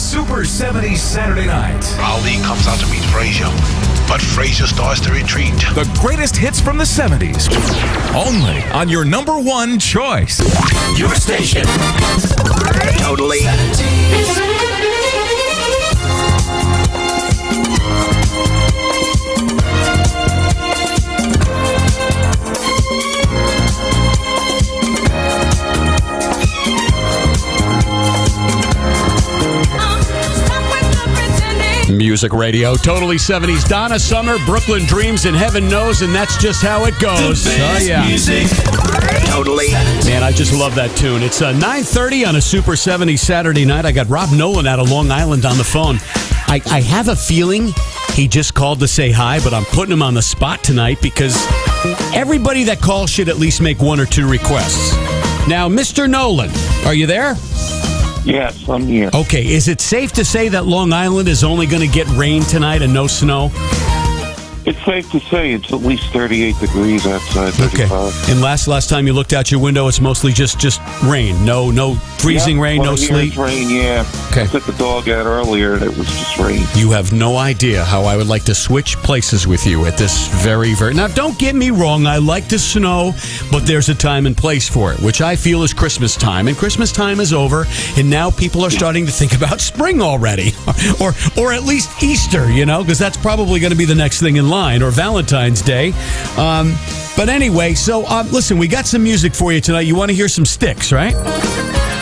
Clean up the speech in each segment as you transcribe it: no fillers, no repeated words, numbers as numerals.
Super 70s Saturday Night. Ali comes out to meet Frasier, but Frasier starts to retreat. The greatest hits from the 70s. Only on your number one choice. Your station. Totally. Music radio, totally 70s. Donna Summer, Brooklyn Dreams, and heaven knows, and that's just how it goes. Oh, yeah. Music. Totally. Man, I just love that tune. It's 9:30 on a Super 70s Saturday night. I got Rob Nolan out of Long Island on the phone. I have a feeling he just called to say hi, but I'm putting him on the spot tonight because everybody that calls should at least make one or two requests. Now, Mr. Nolan, are you there? Yes, I'm here. Okay, is it safe to say that Long Island is only going to get rain tonight and no snow? It's safe to say it's at least 38 degrees outside, 35. Okay. And last time you looked out your window, it's mostly just rain. No freezing rain, no sleet? It's rain, yeah. Okay. I took the dog out earlier and it was just rain. You have no idea how I would like to switch places with you at this very... Now, don't get me wrong. I like the snow, but there's a time and place for it, which I feel is Christmas time. And Christmas time is over, and now people are starting to think about spring already. or at least Easter, you know, because that's probably going to be the next thing in line, or Valentine's Day. But anyway, so listen, we got some music for you tonight. You want to hear some Styx, right?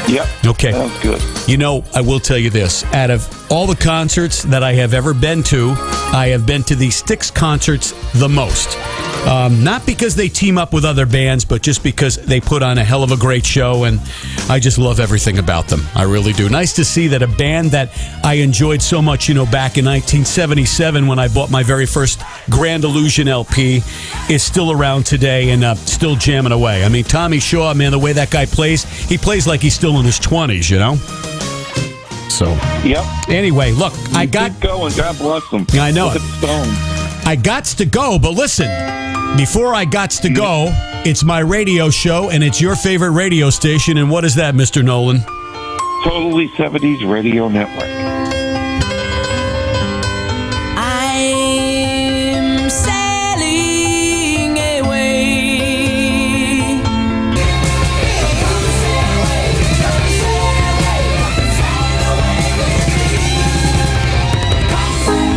Yep. Okay. Sounds good. You know, I will tell you this. Out of all the concerts that I have ever been to, I have been to the Styx concerts the most. Not because they team up with other bands, but just because they put on a hell of a great show, and I just love everything about them. I really do. Nice to see that a band that I enjoyed so much, you know, back in 1977 when I bought my very first Grand Illusion LP is still around today and still jamming away. I mean, Tommy Shaw, man, the way that guy plays, he plays like he's still in his 20s, you know? So, yep. Anyway, look, I got... Keep going. God bless them. I know. Look at the Stone. I gots to go, but listen, before I gots to go, it's my radio show, and it's your favorite radio station, and what is that, Mr. Nolan? Totally 70s Radio Network. I'm sailing away.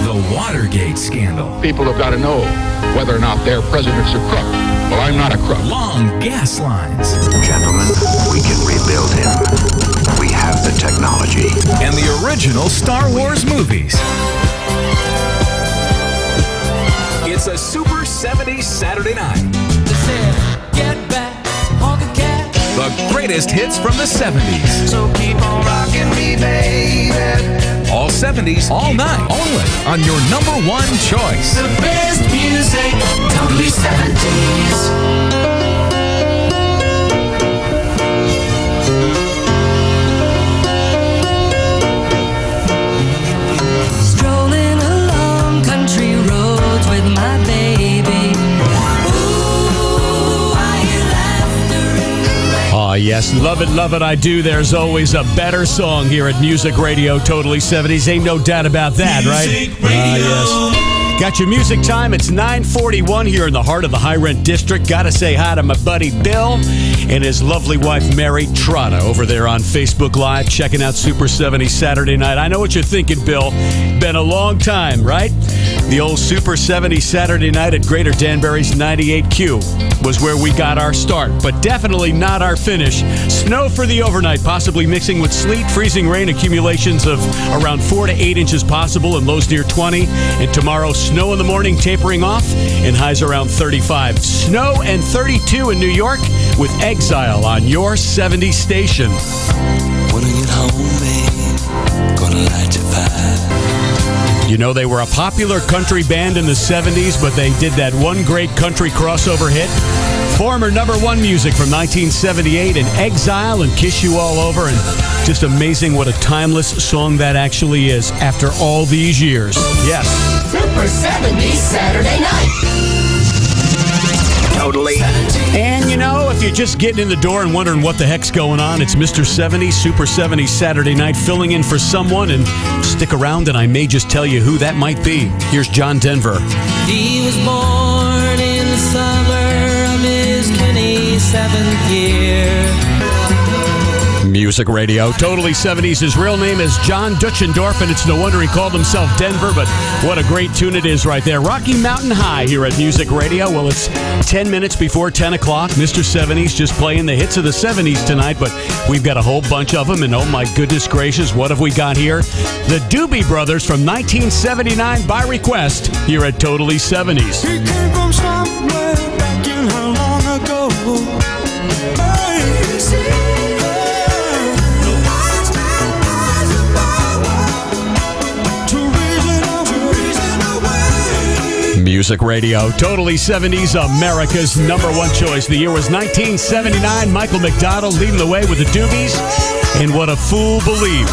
The Watergate scandal. People have got to know whether or not their president's a crook. Well, I'm not a crook. Long gas lines. Gentlemen, we can rebuild him. We have the technology. And the original Star Wars movies. It's a Super 70s Saturday night. Get back on the cat. The greatest hits from the 70s. So keep on rocking me, baby. All 70s, all night. Only on your number one choice. The best music, totally 70s. Strolling along country roads with my baby. Ooh, I hear laughter in the rain. Oh, yes. Love it, I do. There's always a better song here at Music Radio Totally 70s. Ain't no doubt about that, right? Yes. Got your music time. It's 9:41 here in the heart of the High Rent District. Gotta say hi to my buddy Bill and his lovely wife Mary Trotta over there on Facebook Live, checking out Super 70 Saturday Night. I know what you're thinking, Bill. Been a long time, right? The old Super 70 Saturday Night at Greater Danbury's 98Q was where we got our start, but definitely not our finish. Snow for the overnight, possibly mixing with sleet, freezing rain, accumulations of around 4 to 8 inches possible, and lows near 20. And tomorrow, snow in the morning tapering off, and highs around 35. Snow and 32 in New York with Exile on your 70 station. When I get home, babe, gonna light your fire. You know, they were a popular country band in the 70s, but they did that one great country crossover hit. Former number one music from 1978 and Exile and Kiss You All Over. And just amazing what a timeless song that actually is after all these years. Yes. Super 70s Saturday night. Totally. And, you know, if you you're just getting in the door and wondering what the heck's going on, it's Mr. 70's Super 70s Saturday night filling in for someone, and stick around and I may just tell you who that might be. Here's John Denver. He was born in the summer of his 27th year. Music Radio, totally 70s. His real name is John Duchendorf, and it's no wonder he called himself Denver, but what a great tune it is right there. Rocky Mountain High here at Music Radio. Well, it's 10 minutes before 10 o'clock. Mr. 70's just playing the hits of the 70s tonight, but we've got a whole bunch of them, and oh my goodness gracious, what have we got here? The Doobie Brothers from 1979 by request here at Totally 70s. He came from somewhere back in how long ago? Music Radio, totally 70s, America's number one choice. The year was 1979. Michael McDonald leading the way with the Doobies. And what a fool believes.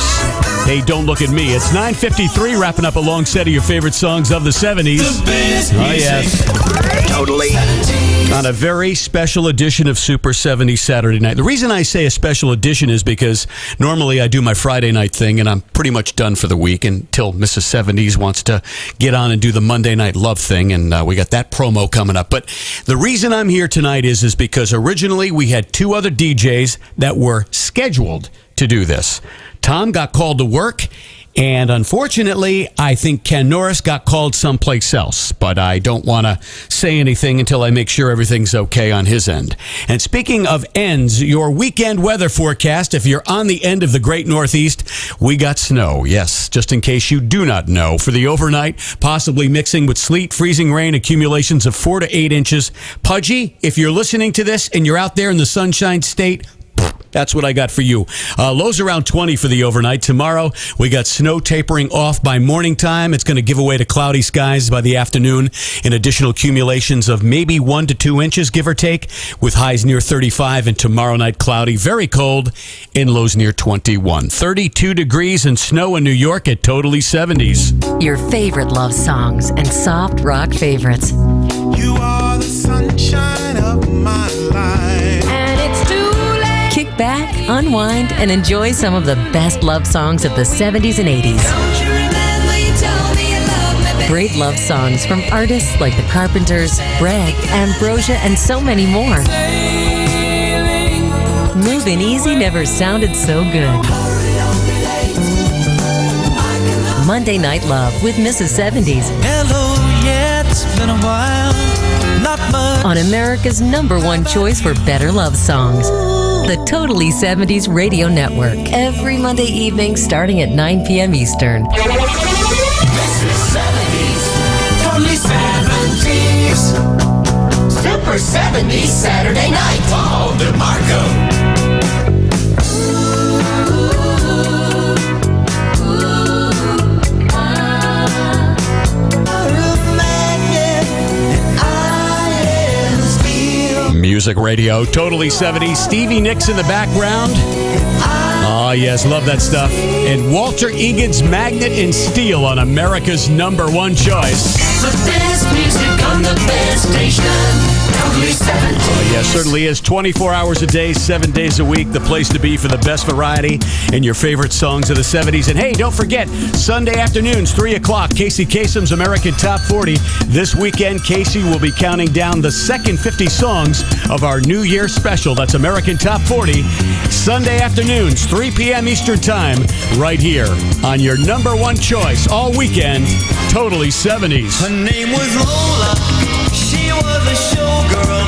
Hey, don't look at me. It's 9:53, wrapping up a long set of your favorite songs of the 70s. Oh, yes. Totally. On a very special edition of Super 70s Saturday night. The reason I say a special edition is because normally I do my Friday night thing and I'm pretty much done for the week until Mrs. 70s wants to get on and do the Monday Night Love thing, and we got that promo coming up. But the reason I'm here tonight is because originally we had two other DJs that were scheduled to do this. Tom got called to work, and unfortunately, I think Ken Norris got called someplace else. But I don't want to say anything until I make sure everything's okay on his end. And speaking of ends, your weekend weather forecast, if you're on the end of the Great Northeast, we got snow. Yes, just in case you do not know. For the overnight, possibly mixing with sleet, freezing rain, accumulations of 4 to 8 inches. Pudgy, if you're listening to this and you're out there in the Sunshine State, that's what I got for you. Lows around 20 for the overnight. Tomorrow, we got snow tapering off by morning time. It's going to give way to cloudy skies by the afternoon, and additional accumulations of maybe 1 to 2 inches, give or take, with highs near 35. And tomorrow night, cloudy, very cold, and lows near 21. 32 degrees and snow in New York at Totally 70s. Your favorite love songs and soft rock favorites. You are the sunshine of my life. And it's too late. Kick back, unwind, and enjoy some of the best love songs of the 70s and 80s. Don't you remember you told me you loved me, baby? Great love songs from artists like the Carpenters, Bread, Ambrosia, and so many more. Moving Easy never sounded so good. Monday Night Love with Mrs. 70's. Hello, yeah, it's been a while. Not much. On America's number one choice for better love songs. The Totally 70s Radio Network. Every Monday evening starting at 9 p.m. Eastern. This is 70s. Totally 70s. Super 70s Saturday night. Paul DeMarco. Music Radio, Totally 70s. Stevie Nicks in the background. Oh, yes, love that stuff. And Walter Egan's Magnet and Steel on America's number one choice. The best music on the best station. Totally 70s. Oh, yes, certainly is. 24 hours a day, 7 days a week. The place to be for the best variety and your favorite songs of the 70s. And hey, don't forget, Sunday afternoons, 3 o'clock, Casey Kasem's American Top 40. This weekend, Casey will be counting down the second 50 songs of our New Year special. That's American Top 40. Sunday afternoons, 3 p.m. Eastern Time, right here on your number one choice all weekend, Totally 70s. Her name was Lola. She was a showgirl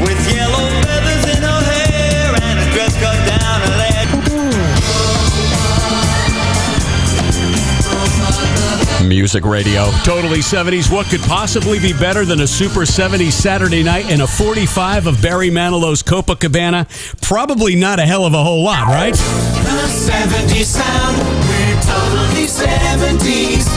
with yellow feathers in her hair and a dress cut down her leg. Music Radio, Totally 70s. What could possibly be better than a Super 70s Saturday night and a 45 of Barry Manilow's Copacabana? Probably not a hell of a whole lot, right? The 70s sound, we're totally 70s.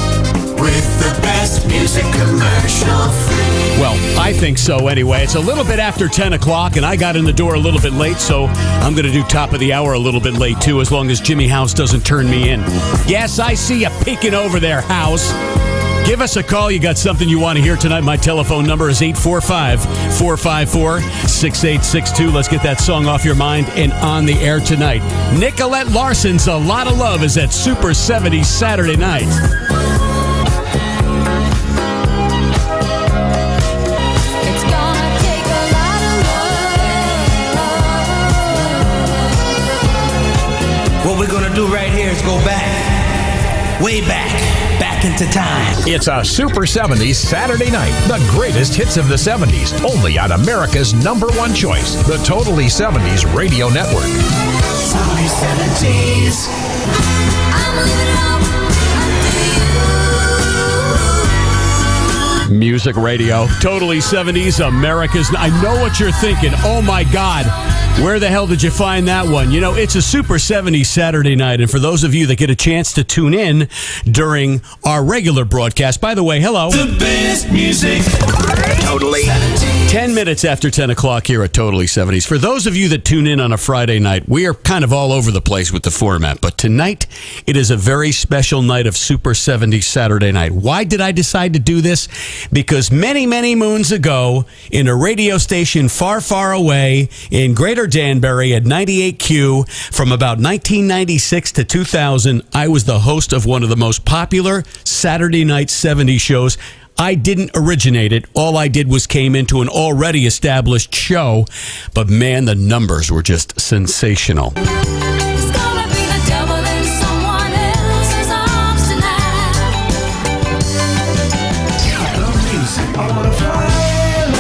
With the best music commercial free. Well, I think so anyway. It's a little bit after 10 o'clock, and I got in the door a little bit late, so I'm going to do top of the hour a little bit late, too, as long as Jimmy House doesn't turn me in. Yes, I see you peeking over there, House. Give us a call. You got something you want to hear tonight. My telephone number is 845-454-6862. Let's get that song off your mind and on the air tonight. Nicolette Larson's A Lot of Love is at Super 70s Saturday night. What we're gonna do right here is go back, way back into time. It's a Super 70s Saturday night. The greatest hits of the 70s. Only on America's #1 choice, the Totally 70s Radio Network. Totally 70s. I'm living up to you. Music Radio, Totally 70s, America's. I know what you're thinking. Oh my God. Where the hell did you find that one? You know, it's a Super 70s Saturday night, and for those of you that get a chance to tune in during our regular broadcast, by the way, hello. The best music. Totally 10 minutes after 10 o'clock here at Totally 70s. For those of you that tune in on a Friday night, we are kind of all over the place with the format, but tonight it is a very special night of Super 70s Saturday night. Why did I decide to do this? Because many, many moons ago, in a radio station far, far away in Greater Danbury at 98Q, from about 1996 to 2000, I was the host of one of the most popular Saturday night 70s shows. I didn't originate it. All I did was came into an already established show. But man, the numbers were just sensational. It's gonna be the devil in someone else's arms tonight. The music. I wanna fly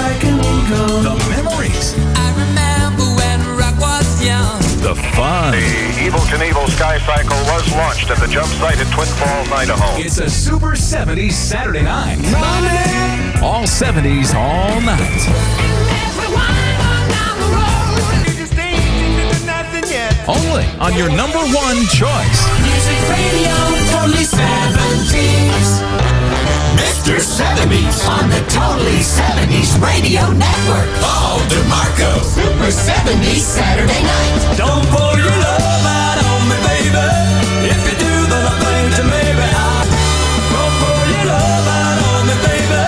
like an eagle. The memories. I remember when rock was young. The fun. The Evil Knievel Sky Cycle was launched at the jump site in Twin Falls, Idaho. It's a Super 70s Saturday night. All 70s, all night. Everyone on down the road. You just ain't into nothing yet. Only on your #1 choice. Music Radio, Totally 70s. Mr. 70s on the Totally 70s Radio Network. Paul DeMarco. Super 70s Saturday night. Don't pour your love out on me, baby. If you do, then I think to maybe I. Don't pour your love out on me, baby.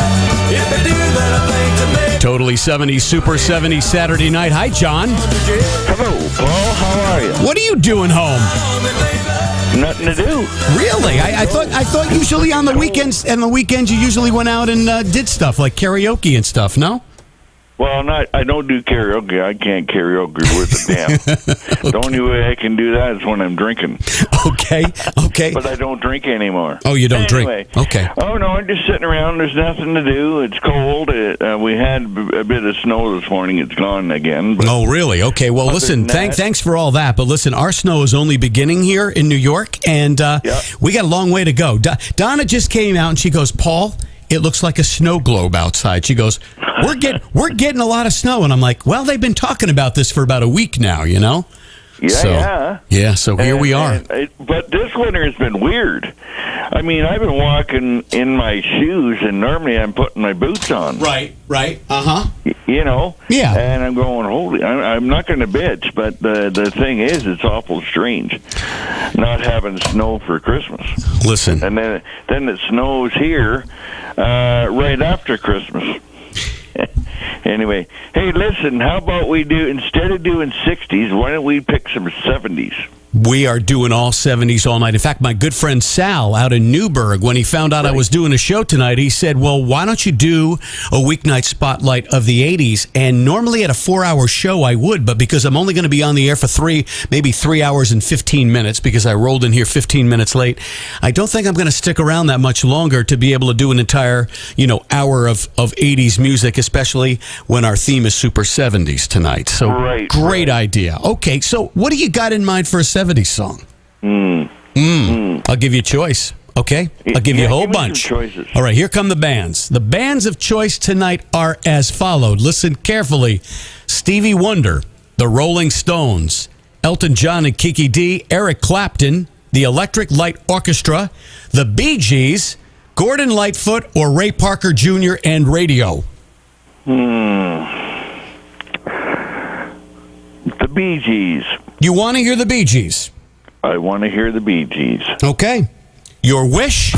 If you do, then I think to maybe. Totally 70s, Super 70s Saturday night. Hi, John. Hello, Paul. How are you? What are you doing home? Nothing to do. Really? I thought usually on the weekends you usually went out and did stuff like karaoke and stuff, no? Well, I don't do karaoke. I can't karaoke worth a damn. The only way I can do that is when I'm drinking. Okay. But I don't drink anymore. Oh, you don't Anyway. drink? Okay. Oh, no, I'm just sitting around. There's nothing to do. It's cold. We had a bit of snow this morning. It's gone again. But Oh, really? Okay. Well, listen, than that- thanks for all that. But listen, our snow is only beginning here in New York, and we got a long way to go. Donna just came out, and she goes, Paul, it looks like a snow globe outside. She goes, we're getting a lot of snow. And I'm like, well, they've been talking about this for about a week now, you know? Yeah. So here we are. But this winter has been weird. I mean, I've been walking in my shoes, and normally I'm putting my boots on. Right. Uh-huh. You know? Yeah. And I'm going, holy, I'm not going to bitch, but the thing is, it's awful strange not having snow for Christmas. Listen. And then it snows here right after Christmas. Anyway, hey, listen, how about we do, instead of doing 60s, why don't we pick some 70s? We are doing all 70s all night. In fact, my good friend Sal out in Newburgh, when he found out I was doing a show tonight, he said, well, why don't you do a weeknight spotlight of the 80s? And normally at a 4-hour show, I would, but because I'm only going to be on the air for maybe 3 hours and 15 minutes, because I rolled in here 15 minutes late, I don't think I'm going to stick around that much longer to be able to do an entire, hour of 80s music, especially when our theme is Super 70s tonight. So great idea. Okay, so what do you got in mind for a 70s song? I'll give you a choice. Okay? I'll give you a whole bunch. All right, here come the bands. The bands of choice tonight are as followed. Listen carefully. Stevie Wonder, the Rolling Stones, Elton John and Kiki D, Eric Clapton, the Electric Light Orchestra, the Bee Gees, Gordon Lightfoot, or Ray Parker Jr. and Radio. The Bee Gees. You want to hear the Bee Gees? I want to hear the Bee Gees. Okay. Your wish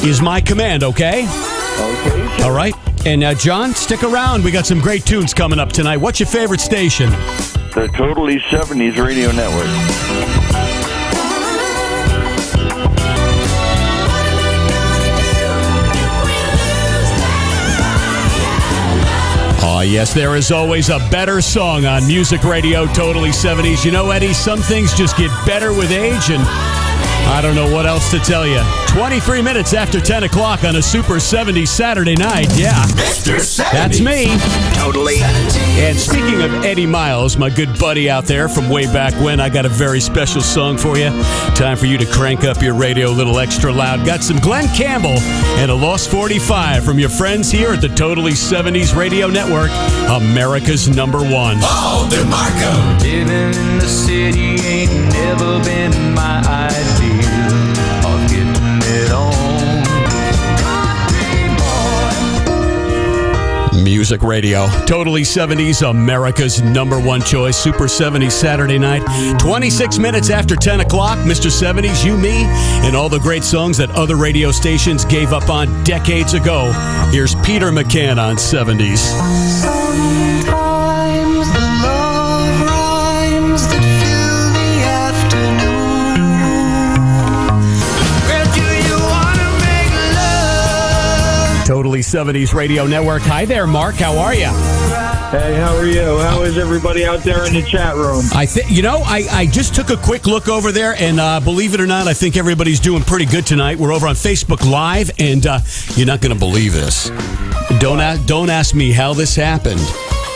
is my command, okay? Okay. All right. And John, stick around. We got some great tunes coming up tonight. What's your favorite station? The Totally 70s Radio Network. Oh, yes, there is always a better song on Music Radio Totally 70s. You know, Eddie, some things just get better with age, and I don't know what else to tell you. 23 minutes after 10 o'clock on a Super 70s Saturday night. Yeah, Mr. 70s. that's me. Totally. And speaking of Eddie Miles, my good buddy out there from way back when, I got a very special song for you. Time for you to crank up your radio a little extra loud. Got some Glenn Campbell and a Lost 45 from your friends here at the Totally 70s Radio Network, America's #1. Paul DeMarco. Living in the city ain't never been my ideal of getting it on. Music Radio, Totally 70s, America's #1 choice, Super 70s Saturday night. 26 minutes after 10 o'clock, Mr. 70s, you, me, and all the great songs that other radio stations gave up on decades ago. Here's Peter McCann on 70s. Sometimes the love rhymes that fill the afternoon. Where do you want to make love? Totally 70s Radio Network. Hi there, Mark. How are you? Hey, how are you? How is everybody out there in the chat room? I just took a quick look over there, and believe it or not, I think everybody's doing pretty good tonight. We're over on Facebook Live, and you're not going to believe this. Don't ask me how this happened,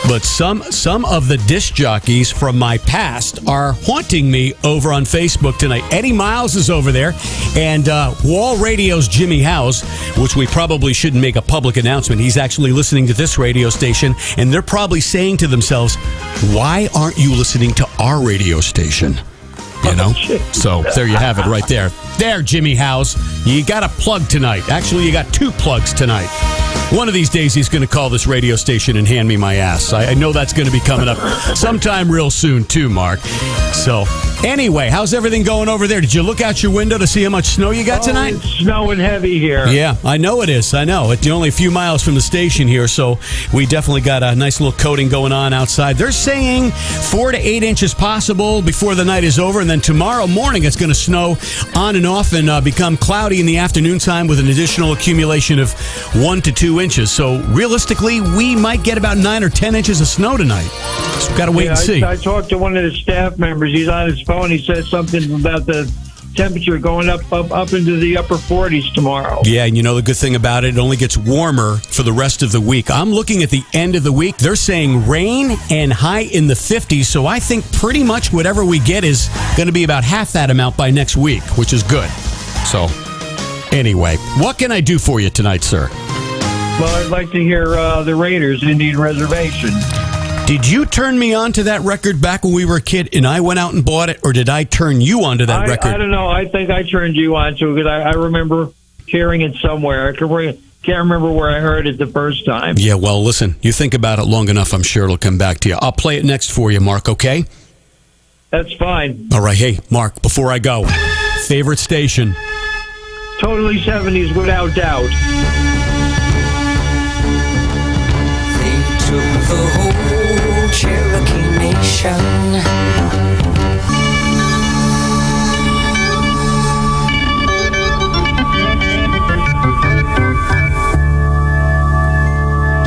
but some of the disc jockeys from my past are haunting me over on Facebook tonight. Eddie Miles is over there, and Wall Radio's Jimmy House, which we probably shouldn't make a public announcement. He's actually listening to this radio station, and they're probably saying to themselves, why aren't you listening to our radio station? You know? So there you have it right there. There, Jimmy House. You got a plug tonight. Actually, you got 2 plugs tonight. One of these days, he's going to call this radio station and hand me my ass. I know that's going to be coming up sometime real soon, too, Mark. So, anyway, how's everything going over there? Did you look out your window to see how much snow you got tonight? It's snowing heavy here. Yeah, I know it is. I know. It's only a few miles from the station here, so we definitely got a nice little coating going on outside. They're saying 4 to 8 inches possible before the night is over, and then tomorrow morning it's going to snow on and off and become cloudy in the afternoon time with an additional accumulation of 1 to 2 inches. So realistically, we might get about 9 or 10 inches of snow tonight. So we've got to wait and see. I talked to one of the staff members. He's on his phone. He said something about the temperature going up into the upper 40s tomorrow. Yeah, and you know the good thing about it only gets warmer for the rest of the week. I'm looking at the end of the week. They're saying rain and high in the 50s, so I think pretty much whatever we get is going to be about half that amount by next week, which is good. So, anyway, what can I do for you tonight, sir? Well, I'd like to hear the Raiders, Indian Reservation. Did you turn me on to that record back when we were a kid and I went out and bought it, or did I turn you on to that record? I don't know. I think I turned you on to it because I remember hearing it somewhere. I can't remember where I heard it the first time. Yeah, well, listen, you think about it long enough, I'm sure it'll come back to you. I'll play it next for you, Mark, okay? That's fine. All right, hey, Mark, before I go, favorite station? Totally 70s, without doubt. They took the whole Cherokee Nation.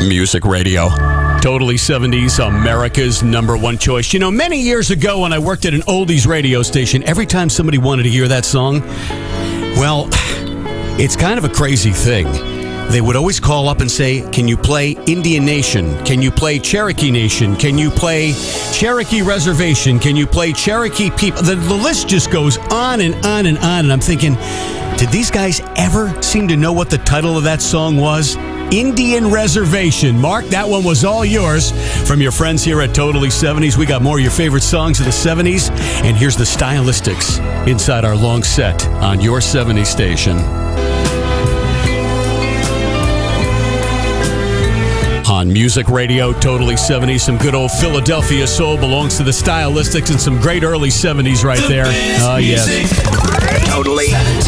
Music Radio. Totally 70s, America's #1 choice. You know, many years ago when I worked at an oldies radio station, every time somebody wanted to hear that song, well, it's kind of a crazy thing. They would always call up and say, can you play Indian Nation? Can you play Cherokee Nation? Can you play Cherokee Reservation? Can you play Cherokee People? The list just goes on and on and on. And I'm thinking, did these guys ever seem to know what the title of that song was? Indian Reservation. Mark, that one was all yours from your friends here at Totally 70s. We got more of your favorite songs of the 70s. And here's the stylistics inside our long set on your 70s station. On on Music Radio, totally 70s. Some good old Philadelphia soul belongs to the Stylistics and some great early 70s right there. Oh, yes. Totally.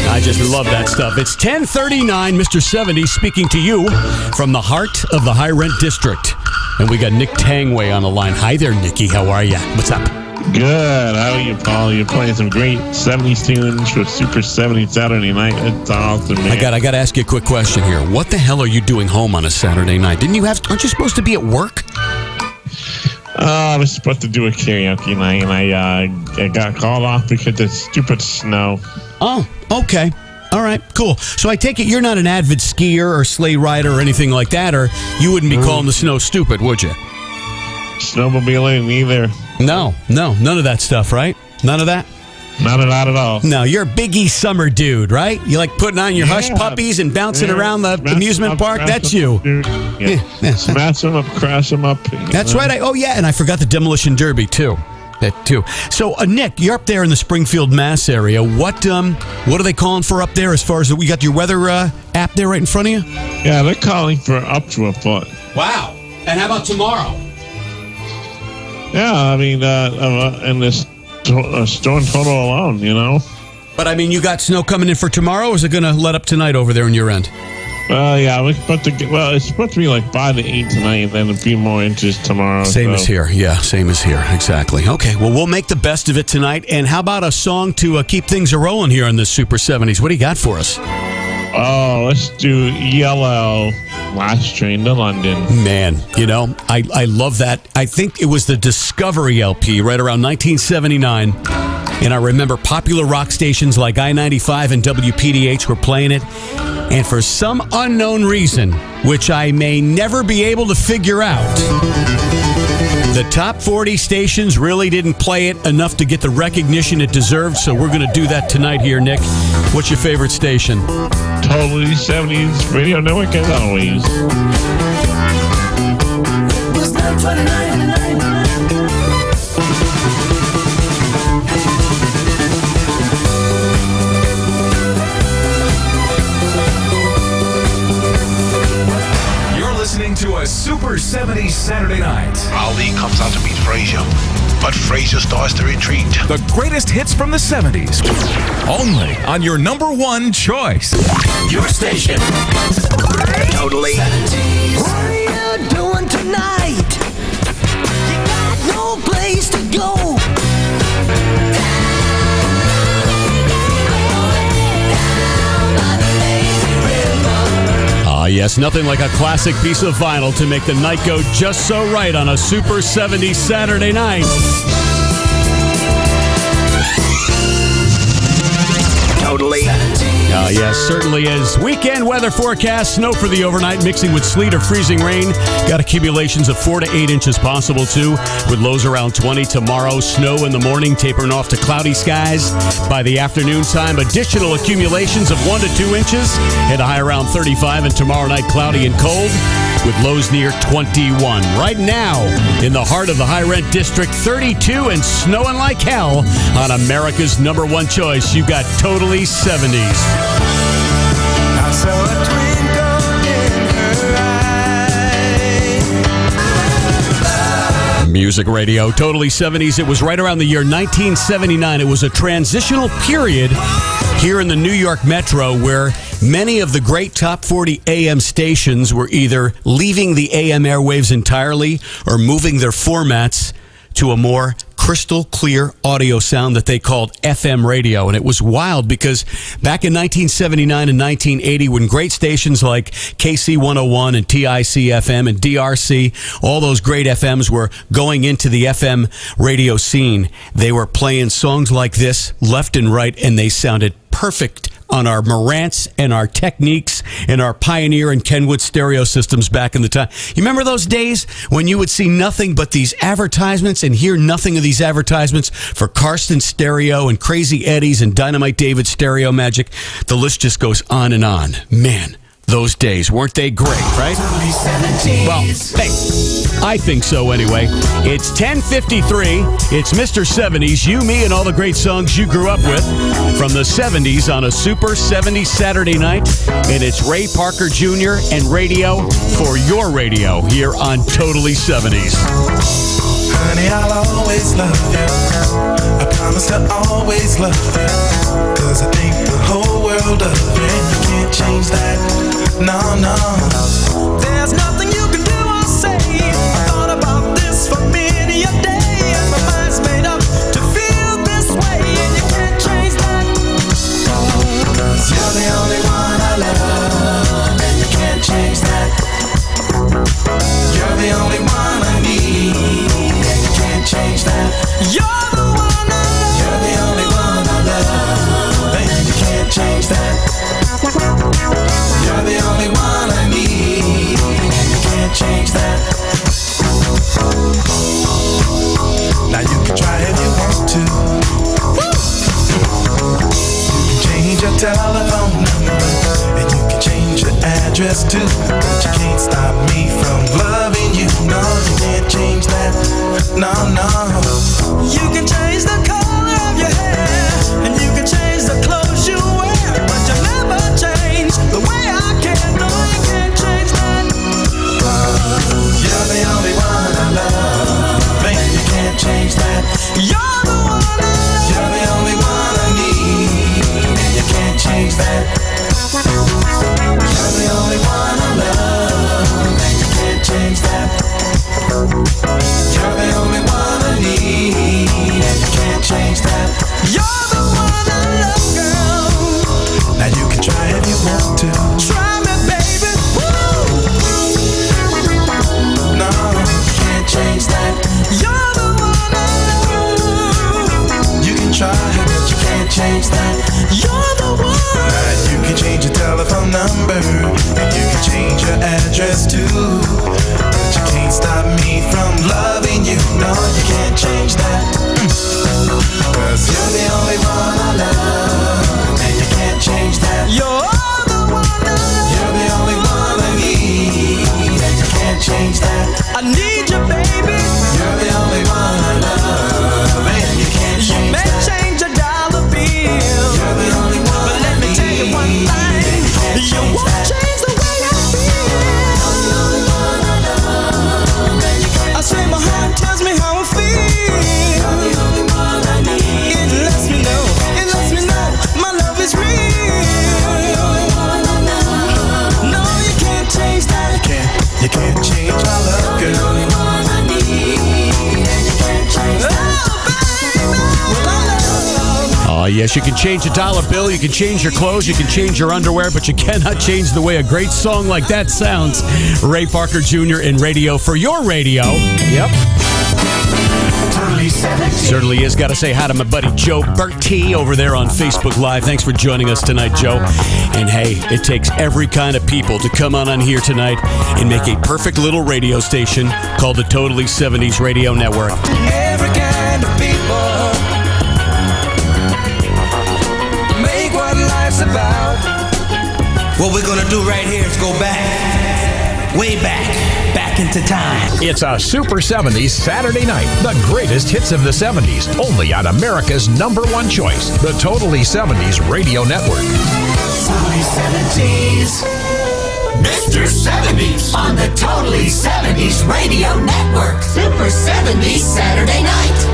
I just love that stuff. It's 10:39, Mr. 70 speaking to you from the heart of the high rent district. And we got Nick Tangway on the line. Hi there, Nicky. How are you? What's up? Good. How are you, Paul? You're playing some great 70s tunes for Super 70 Saturday night. It's awesome, man. I got to ask you a quick question here. What the hell are you doing home on a Saturday night? Aren't you supposed to be at work? I was supposed to do a karaoke night, and I got called off because of stupid snow. Oh, okay. All right, cool. So I take it you're not an avid skier or sleigh rider or anything like that, or you wouldn't be calling the snow stupid, would you? Snowmobiling either. No, none of that stuff, right? None of that? Not at all. No, you're a biggie summer dude, right? You like putting on your hush puppies and bouncing around the amusement park? That's you. Yeah. Smash them up, crash them up. That's right. And I forgot the Demolition Derby, too. That, too. So, Nick, you're up there in the Springfield, Mass area. What are they calling for up there as far as we got your weather app there right in front of you? Yeah, they're calling for up to a foot. Wow. And how about tomorrow? Yeah, I mean, in this storm total alone, you know. But, I mean, you got snow coming in for tomorrow, or is it going to let up tonight over there on your end? Yeah, it's supposed to be like 5 to 8 tonight, and then a few more inches tomorrow. Same as here. Yeah, same as here. Exactly. Okay, well, we'll make the best of it tonight. And how about a song to keep things a-rolling here in the Super 70s? What do you got for us? Oh, let's do ELO, Last Train to London. Man, I love that. I think it was the Discovery LP right around 1979. And I remember popular rock stations like I-95 and WPDH were playing it. And for some unknown reason, which I may never be able to figure out, the top 40 stations really didn't play it enough to get the recognition it deserved. So we're going to do that tonight here, Nick. What's your favorite station? Totally 70s Radio Network as always. It was 9:29. Listening to a Super 70s Saturday night. Ali comes out to meet Frazier, but Frazier starts to retreat. The greatest hits from the 70s. Only on your number one choice. Your station. Totally. What are you doing tonight? You got no place to go. Yes, nothing like a classic piece of vinyl to make the night go just so right on a Super 70s Saturday night. Totally. Yes, certainly is. Weekend weather forecast, snow for the overnight, mixing with sleet or freezing rain. Got accumulations of 4 to 8 inches possible, too, with lows around 20 tomorrow. Snow in the morning, tapering off to cloudy skies. By the afternoon time, additional accumulations of 1 to 2 inches, and a high around 35, and tomorrow night, cloudy and cold, with lows near 21. Right now, in the heart of the high-rent district, 32 and snowing like hell on America's number one choice. You got Totally 70s. I saw a twinkle in her eye. Music Radio, Totally 70s. It was right around the year 1979. It was a transitional period here in the New York Metro where many of the great top 40 AM stations were either leaving the AM airwaves entirely or moving their formats to a more crystal clear audio sound that they called FM radio. And it was wild because back in 1979 and 1980, when great stations like KC 101 and TIC FM and DRC, all those great FMs were going into the FM radio scene, they were playing songs like this left and right, and they sounded perfect on our Marantz and our Techniques and our Pioneer and Kenwood stereo systems back in the time. You remember those days when you would see nothing but these advertisements and hear nothing of these advertisements for Karsten Stereo and Crazy Eddie's and Dynamite David Stereo Magic? The list just goes on and on. Man, those days. Weren't they great, right? Well, hey, I think so anyway. It's 10:53. It's Mr. 70s. You, me, and all the great songs you grew up with from the 70s on a Super 70s Saturday night. And it's Ray Parker Jr. and radio for your radio here on Totally 70s. Honey, I'll always love you. I promise to always love you. 'Cause I think the whole world of you, and you can't change that. No, no. There's nothing you can do or say. I thought about this for many a day, and my mind's made up to feel this way, and you can't change that. 'Cause you're the only one I love, and you can't change that. You're the only one I need, and you can't change that. You're the one I love. You're the only one I love, and you can't change that. You're the only one I need, and you can't change that. Now you can try if you want to. You can change your telephone number, and you can change your address too. But you can't stop me from loving you. No, you can't change that. No, no. You can change the color of your hair, and you can change the clothes you wear, but you never change the way I care. No, you can't change that. You're the only one I love, and you can't change that. You're the one I love. You're the only one I need, and you can't change that. You're the only one I love, and you can't change that. You're the only one I need, and you can't change that. You're the one I love, girl. Now you can try if you want to. Try me, baby. Woo! No, you can't change that. You're the one I love. You can try, but you can't change that. You're the one. Now you can change your telephone number, and you can change your address too. But you can't stop me from loving you. No, you can't change that. 'Cause you're the only one I love, and you can't change that. You're the one I love. You're the only one I need, and you can't change that. I need you, baby. You're the only one I love, and you can't change that. You may change a dollar bill. You're the only one. But let me tell you one thing. You won't change the way I feel. You're the only one I love, and you can't. I say my heart tells me how I feel. You're the only one I need. It lets me know. It lets me know my love is real. You're the only one I love. No, you can't change that. You can't change my love, girl. You're the only one I need, and you can't change that. Oh, baby, well, I love. Oh, yes, you can change a dollar bill, you can change your clothes, you can change your underwear, but you cannot change the way a great song like that sounds. Ray Parker Jr. in radio for your radio. Yep. Totally 70s. Certainly is. Got to say hi to my buddy Joe Bertie over there on Facebook Live. Thanks for joining us tonight, Joe. And hey, it takes every kind of people to come on here tonight and make a perfect little radio station called the Totally 70s Radio Network. Every kind of people make what life's about. What we're gonna do right here is go back, way back into time. It's a Super 70s Saturday night. The greatest hits of the 70s. Only on America's #1 choice. The Totally 70s Radio Network. Totally 70s. Mr. 70s on the Totally 70s Radio Network. Super 70s Saturday night.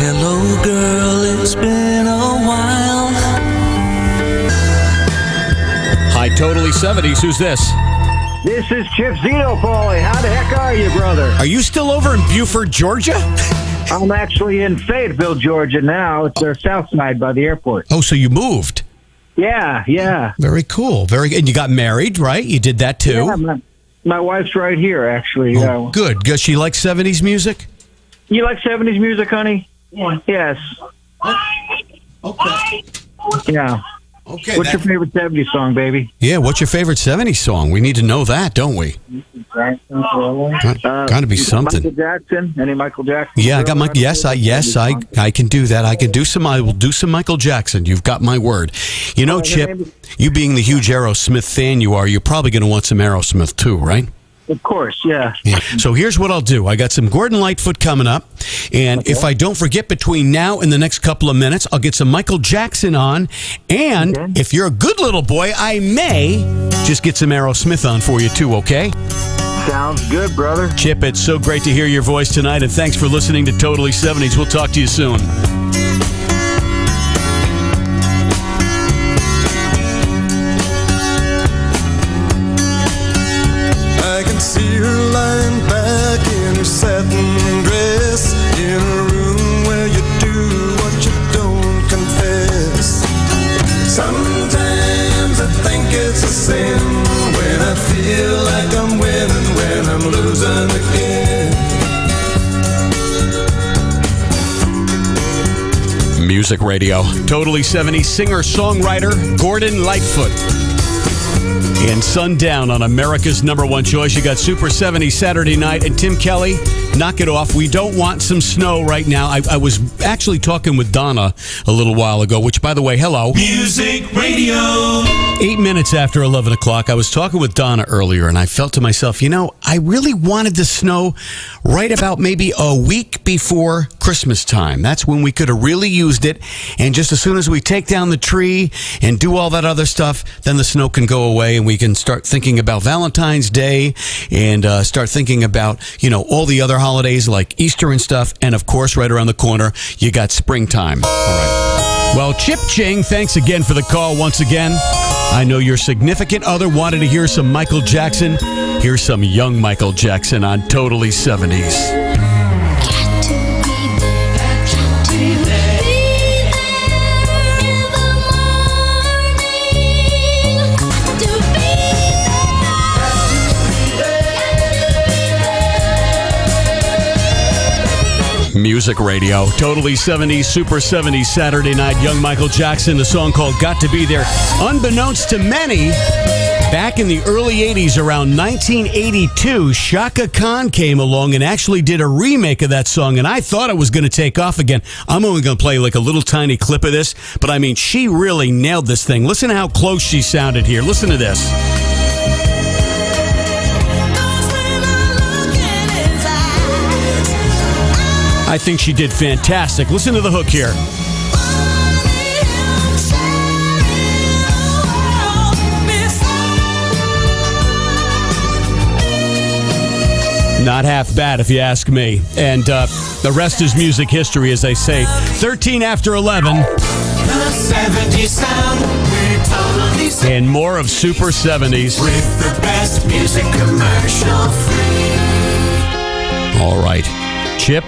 Hello, girl, it's been a while. Hi, Totally 70s. Who's this? This is Chip Zito, Paulie. How the heck are you, brother? Are you still over in Beaufort, Georgia? I'm actually in Fayetteville, Georgia now. It's their south side by the airport. Oh, so you moved. Yeah. Very cool. And you got married, right? You did that too? Yeah, my wife's right here, actually. Oh, good. Does she like 70s music? You like 70s music, honey? Yes. Okay. Yeah. Okay. What's your favorite 70s song, baby? Yeah, what's your favorite 70s song? We need to know that, don't we? Got to be something. Michael Jackson? Any Michael Jackson? Yeah, I got Mike. Yes, I can do that. I can do some. I will do some Michael Jackson. You've got my word. You know, Chip, you being the huge Aerosmith fan you are, you're probably going to want some Aerosmith too, right? Of course, yeah. So here's what I'll do. I got some Gordon Lightfoot coming up, and if I don't forget between now and the next couple of minutes, I'll get some Michael Jackson on, and if you're a good little boy, I may just get some Aerosmith on for you too, okay? Sounds good, brother. Chip, it's so great to hear your voice tonight, and thanks for listening to Totally 70s. We'll talk to you soon. I can see her lying back in her satin dress, in a room where you do what you don't confess. Sometimes I think it's a sin when I feel like I'm winning, when I'm losing again. Music Radio. Totally 70s singer-songwriter Gordon Lightfoot. And sundown on America's number one choice. You got Super 70s Saturday night. And Tim Kelly, knock it off. We don't want some snow right now. I was actually talking with Donna a little while ago, which, by the way, hello. Music Radio. 8 minutes after 11 o'clock, I was talking with Donna earlier, and I felt to myself, you know, I really wanted the snow right about maybe a week before Christmas time. That's when we could have really used it. And just as soon as we take down the tree and do all that other stuff, then the snow can go away and we can start thinking about Valentine's Day and start thinking about, you know, all the other holidays like Easter and stuff. And of course, right around the corner, you got springtime. All right. Well, Chip Ching, thanks again for the call once again. I know your significant other wanted to hear some Michael Jackson. Here's some young Michael Jackson on Totally 70s. Music Radio. Totally 70s, Super 70s, Saturday night. Young Michael Jackson, the song called Got to Be There. Unbeknownst to many, back in the early 80s, around 1982, Shaka Khan came along and actually did a remake of that song, and I thought it was going to take off again. I'm only going to play like a little tiny clip of this, but I mean, she really nailed this thing. Listen to how close she sounded here. Listen to this. I think she did fantastic. Listen to the hook here. Not half bad, if you ask me. And the rest is music history, as they say. 13 after 11. The 70s sound, we're totally and more of Super 70s. with the best music commercial free. All right. Chip,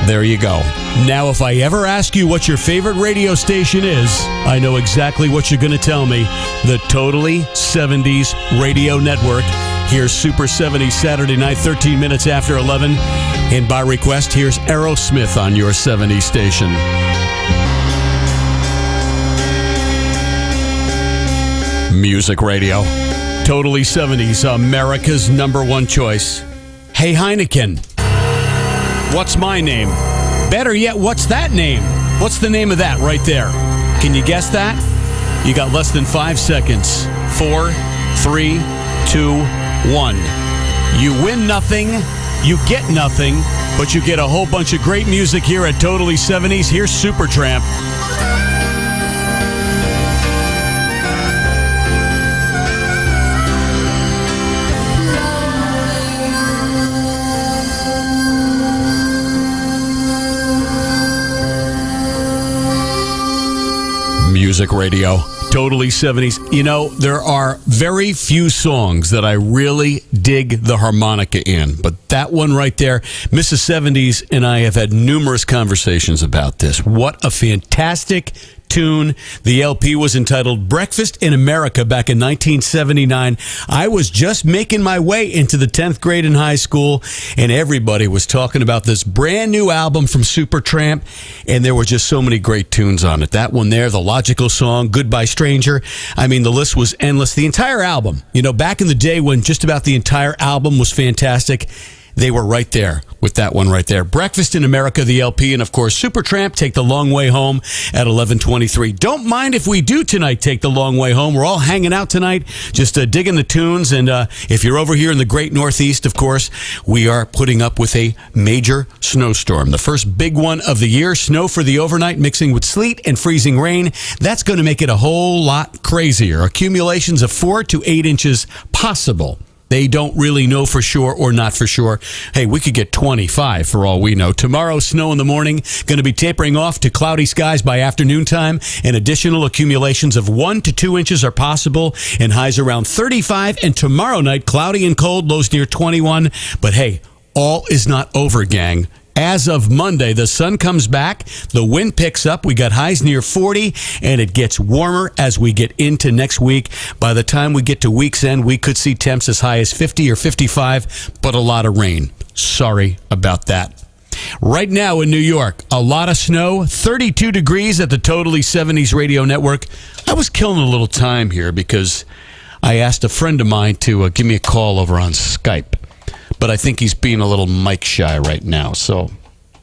there you go. Now, if I ever ask you what your favorite radio station is, I know exactly what you're going to tell me. The Totally 70s Radio Network. Here's Super 70s Saturday night, 13 minutes after 11. And by request, here's Aerosmith on your 70s station. Music Radio. Totally 70s, America's number one choice. Hey, Heineken. What's my name? Better yet, what's that name? What's the name of that right there? Can you guess that? You got less than 5 seconds. 4, 3, 2, 1. You win nothing, you get nothing, but you get a whole bunch of great music here at Totally 70s. Here's Supertramp. Music Radio. Totally 70s. You know, there are very few songs that I really dig the harmonica in, but that one right there, Mrs. 70s and I have had numerous conversations about this. What a fantastic tune. The LP was entitled Breakfast in America back in 1979. I was just making my way into the 10th grade in high school, and everybody was talking about this brand new album from Supertramp, and there were just so many great tunes on it. That one there, the Logical song, Goodbye Stranger. I mean, the list was endless. The entire album, back in the day when just about the entire album was fantastic, they were right there with that one right there. Breakfast in America, the LP, and of course, Supertramp, Take the Long Way Home at 11:23. Don't mind if we do tonight, Take the Long Way Home. We're all hanging out tonight, just digging the tunes. And if you're over here in the great Northeast, of course, we are putting up with a major snowstorm. The first big one of the year. Snow for the overnight, mixing with sleet and freezing rain. That's going to make it a whole lot crazier. Accumulations of 4 to 8 inches possible. They don't really know for sure or not for sure. Hey, we could get 25 for all we know. Tomorrow, snow in the morning, going to be tapering off to cloudy skies by afternoon time, and additional accumulations of 1 to 2 inches are possible, and highs around 35. And tomorrow night, cloudy and cold, lows near 21. But hey, all is not over, gang. As of Monday, the sun comes back, the wind picks up, we got highs near 40, and it gets warmer as we get into next week. By the time we get to week's end, we could see temps as high as 50 or 55, but a lot of rain. Sorry about that. Right now in New York, a lot of snow, 32 degrees at the Totally 70's Radio Network. I was killing a little time here because I asked a friend of mine to give me a call over on Skype. But I think he's being a little mic shy right now. So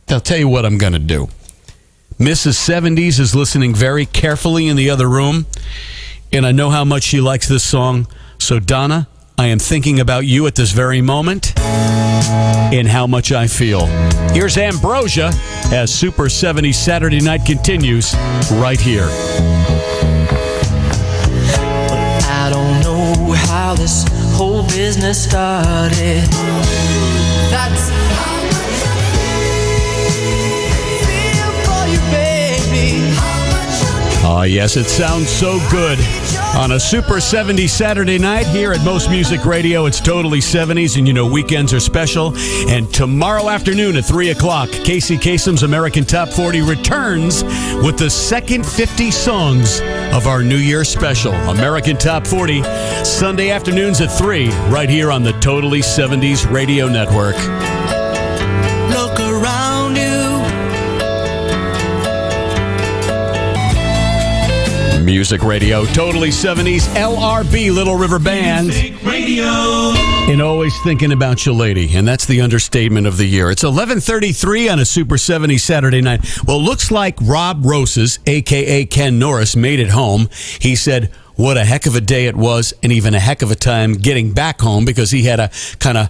I'll tell you what I'm going to do. Mrs. 70's is listening very carefully in the other room, and I know how much she likes this song. So, Donna, I am thinking about you at this very moment and how much I feel. Here's Ambrosia as Super 70's Saturday Night continues right here. I don't know how this whole business started. That's how much I feel for you, baby. Oh, yes, it sounds so good. On a Super 70's Saturday night here at Most Music Radio, it's Totally 70's, and weekends are special. And tomorrow afternoon at 3 o'clock, Casey Kasem's American Top 40 returns with the second 50 songs of our New Year special, American Top 40, Sunday afternoons at 3, right here on the Totally 70's Radio Network. Look around you. Music Radio, Totally 70's, LRB, Little River Band. Music Radio. And always thinking about you, lady. And that's the understatement of the year. It's 11:33 on a Super 70's Saturday night. Well, looks like Rob Roses, a.k.a. Ken Norris, made it home. He said, what a heck of a day it was, and even a heck of a time getting back home because he had to kind of,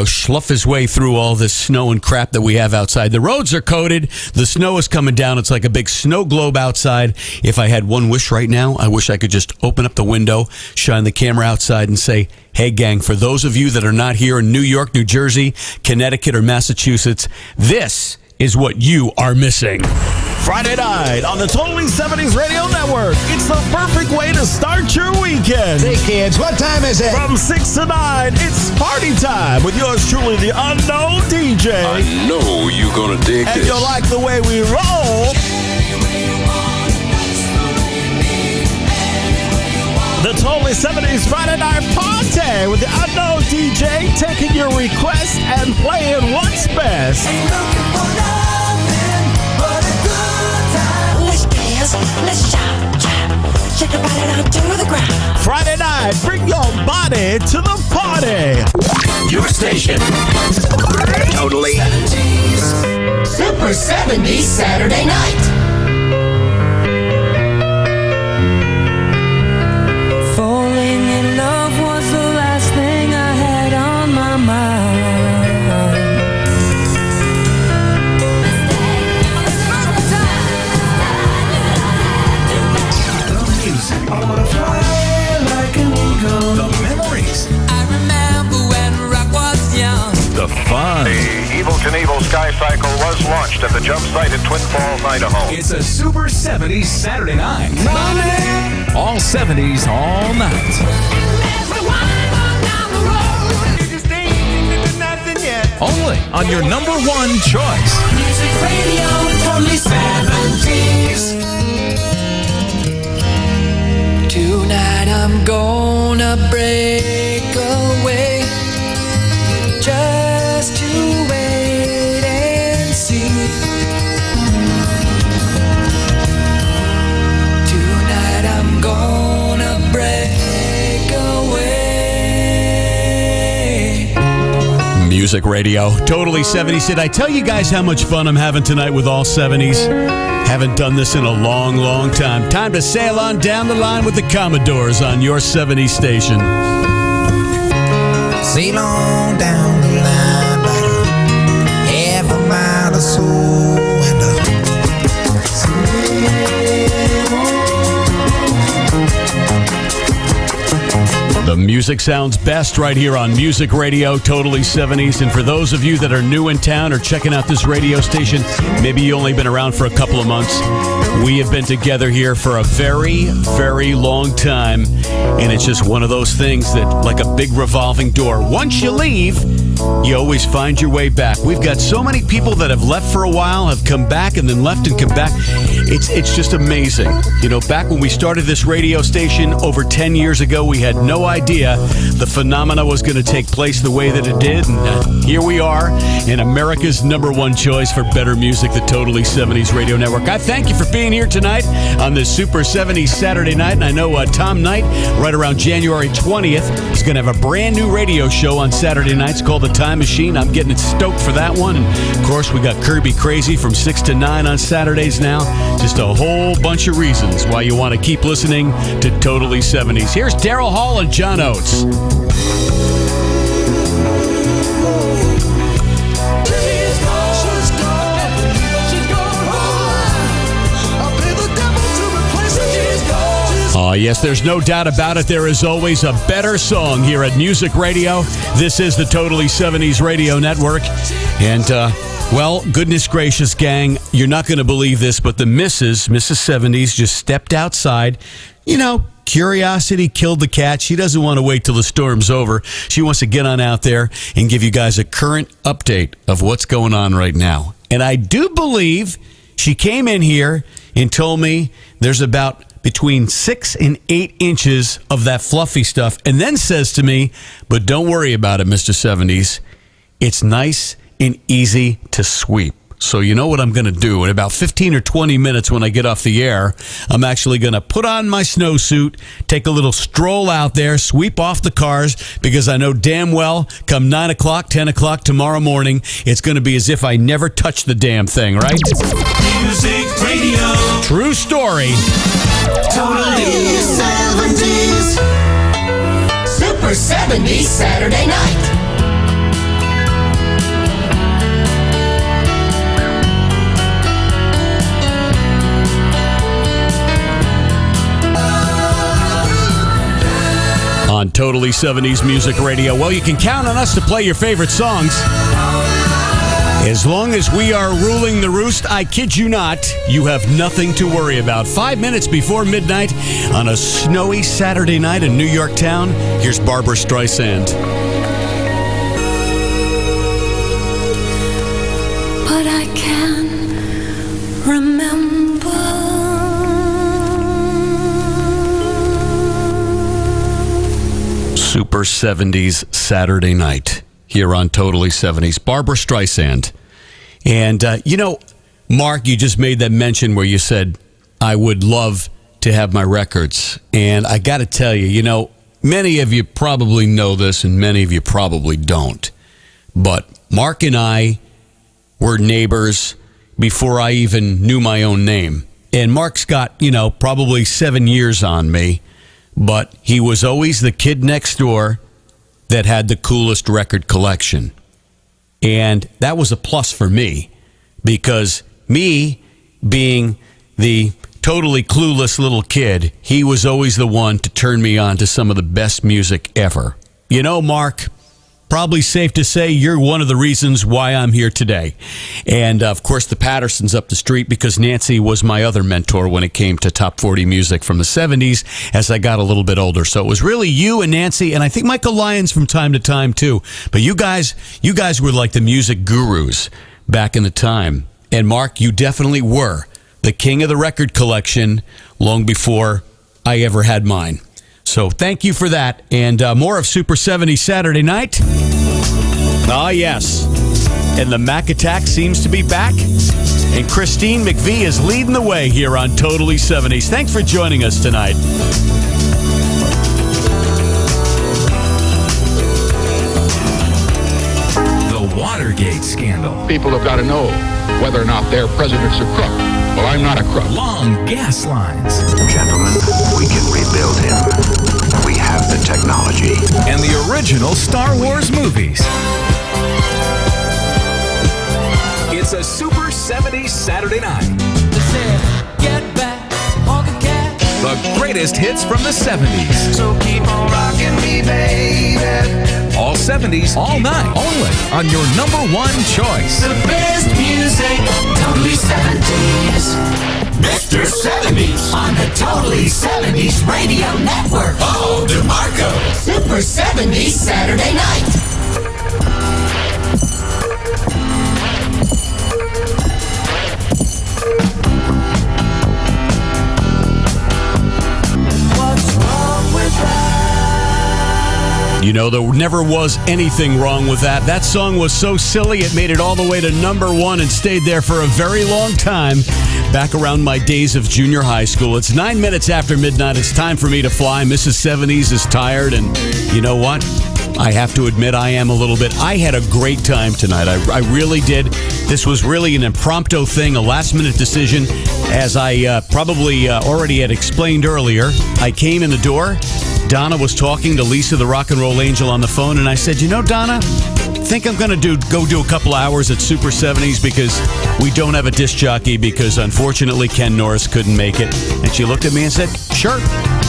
slough his way through all this snow and crap that we have outside. The roads are coated. The snow is coming down. It's like a big snow globe outside. If I had one wish right now, I wish I could just open up the window, shine the camera outside, and say, hey, gang, for those of you that are not here in New York, New Jersey, Connecticut, or Massachusetts, this is what you are missing. Friday night on the Totally 70's Radio Network. It's the perfect way to start your weekend. Hey, kids, what time is it? From 6 to 9, it's party time with yours truly, the unknown DJ. I know you're gonna dig and this. you'll like the way we roll. The Totally 70's Friday Night Party with the unknown DJ taking your requests and playing what's best. Ain't looking for nothing but a good time. Let's dance, let's shout, shake your body down to the ground. Friday night, bring your body to the party. Your station. Totally 70's. Super 70's Saturday night. Falling in love was the last thing I had on my mind. The music. I wanna fly like an eagle. The memories. I remember when rock was young. The fun. The Evil Knievel Sky Cycle was launched at the jump site in Twin Falls, Idaho. It's a Super 70's Saturday night. All 70's all night. Only on your number one choice. Music Radio, Totally 70's. gonna break away just to wait and see. Tonight I'm gonna break away. Music Radio, totally 70s. Did I tell you guys how much fun I'm having tonight with all 70s? Haven't done this in a long, long time. Time to sail on down the line with the Commodores on your 70s station. Sail on down the line, about a half a mile or so, and The music sounds best right here on Music Radio, totally 70s. And for those of you that are new in town or checking out this radio station, maybe you only been around for a couple of months, we have been together here for a very, very long time. And it's just one of those things that, like a big revolving door, once you leave, you always find your way back. We've got so many people that have left for a while, have come back, and then left and come back. It's just amazing. You know, back when we started this radio station over 10 years ago, we had no idea the phenomena was going to take place the way that it did. And here we are in America's #1 choice for better music, the Totally 70s Radio Network. I thank you for being here tonight on this Super 70s Saturday night. And I know Tom Knight, right around January 20th, is going to have a brand new radio show on Saturday nights called The Time Machine. I'm getting it stoked for that one. And of course, we got Kirby Crazy from 6 to 9 on Saturdays now. Just a whole bunch of reasons why you want to keep listening to Totally 70s. Here's Daryl Hall and John Oates. Oh, yes, there's no doubt about it. There is always a better song here at Music Radio. This is the Totally 70s Radio Network. And, well, goodness gracious, gang, you're not going to believe this, but the Mrs. 70s just stepped outside. You know, curiosity killed the cat. She doesn't want to wait till the storm's over. She wants to get on out there and give you guys a current update of what's going on right now. And I do believe she came in here and told me there's about between 6 and 8 inches of that fluffy stuff, and then says to me, but don't worry about it, Mr. 70s. It's nice and easy to sweep. So you know what I'm going to do? In about 15 or 20 minutes when I get off the air, I'm actually going to put on my snowsuit, take a little stroll out there, sweep off the cars, because I know damn well come 9 o'clock, 10 o'clock tomorrow morning, it's going to be as if I never touched the damn thing, right? Music Radio. True story. Totally 70s. Super 70s Saturday night. On Totally 70s Music Radio. Well, you can count on us to play your favorite songs. As long as we are ruling the roost, I kid you not, you have nothing to worry about. 5 minutes before midnight on a snowy Saturday night in New York town, here's Barbara Streisand. But I can remember Super 70s Saturday night here on Totally 70s. Barbara Streisand. And, you know, Mark, you just made that mention where you said, I would love to have my records. And I got to tell you, you know, many of you probably know this and many of you probably don't. But Mark and I were neighbors before I even knew my own name. And Mark's got, you know, probably 7 years on me. But he was always the kid next door that had the coolest record collection. And that was a plus for me, because me being the totally clueless little kid, he was always the one to turn me on to some of the best music ever. You know, Mark, probably safe to say you're one of the reasons why I'm here today. And, of course, the Pattersons up the street, because Nancy was my other mentor when it came to top 40 music from the 70s as I got a little bit older. So it was really you and Nancy, and I think Michael Lyons from time to time, too. But you guys were like the music gurus back in the time. And, Mark, you definitely were the king of the record collection long before I ever had mine. So thank you for that. And more of Super 70s Saturday night. Ah, yes. And the Mac Attack seems to be back. And Christine McVie is leading the way here on Totally 70s. Thanks for joining us tonight. The Watergate scandal. People have got to know whether or not their president's a crook. Well, I'm not a crook. Long gas lines. Gentlemen, we can rebuild him. We have the technology. And the original Star Wars movies. It's a Super 70s Saturday night. Get back on the cat. The greatest hits from the 70s. So keep on rocking me, baby. All 70s, all night. Only on your number one choice. The best music, Totally 70s. Mr. 70s on the Totally 70s Radio Network. Oh, DeMarco. Super 70s Saturday night. You know, there never was anything wrong with that. That song was so silly, it made it all the way to number one and stayed there for a very long time, back around my days of junior high school. It's 9 minutes after midnight. It's time for me to fly. Mrs. 70s is tired, and you know what? I have to admit I am a little bit. I had a great time tonight. I really did. This was really an impromptu thing, a last-minute decision. As I probably already had explained earlier, I came in the door. Donna was talking to Lisa, the rock and roll angel, on the phone, and I said, you know, Donna, I think I'm going to go do a couple hours at Super 70s because we don't have a disc jockey because, unfortunately, Ken Norris couldn't make it. And she looked at me and said, sure,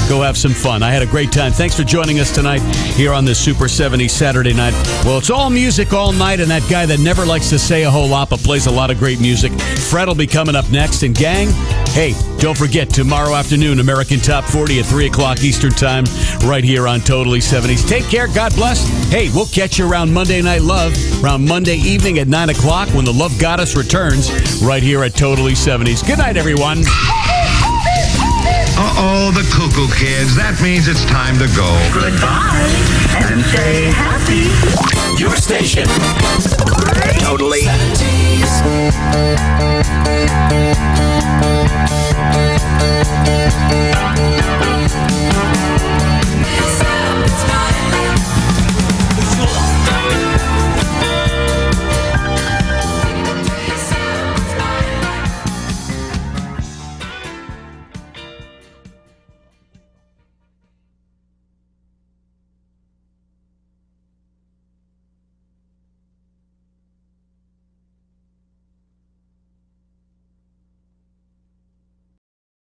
go have some fun. I had a great time. Thanks for joining us tonight here on this Super 70s Saturday night. Well, it's all music all night, and that guy that never likes to say a whole lot but plays a lot of great music, Fred, will be coming up next. And gang, hey, don't forget, tomorrow afternoon, American Top 40 at 3 o'clock Eastern Time, right here on Totally 70s. Take care. God bless. Hey, we'll catch you around Monday Night Love, around Monday evening at 9 o'clock when the Love Goddess returns, right here at Totally 70s. Good night, everyone. Uh-oh, the cuckoo kids. That means it's time to go. Goodbye and stay happy. Your station. Totally 70s.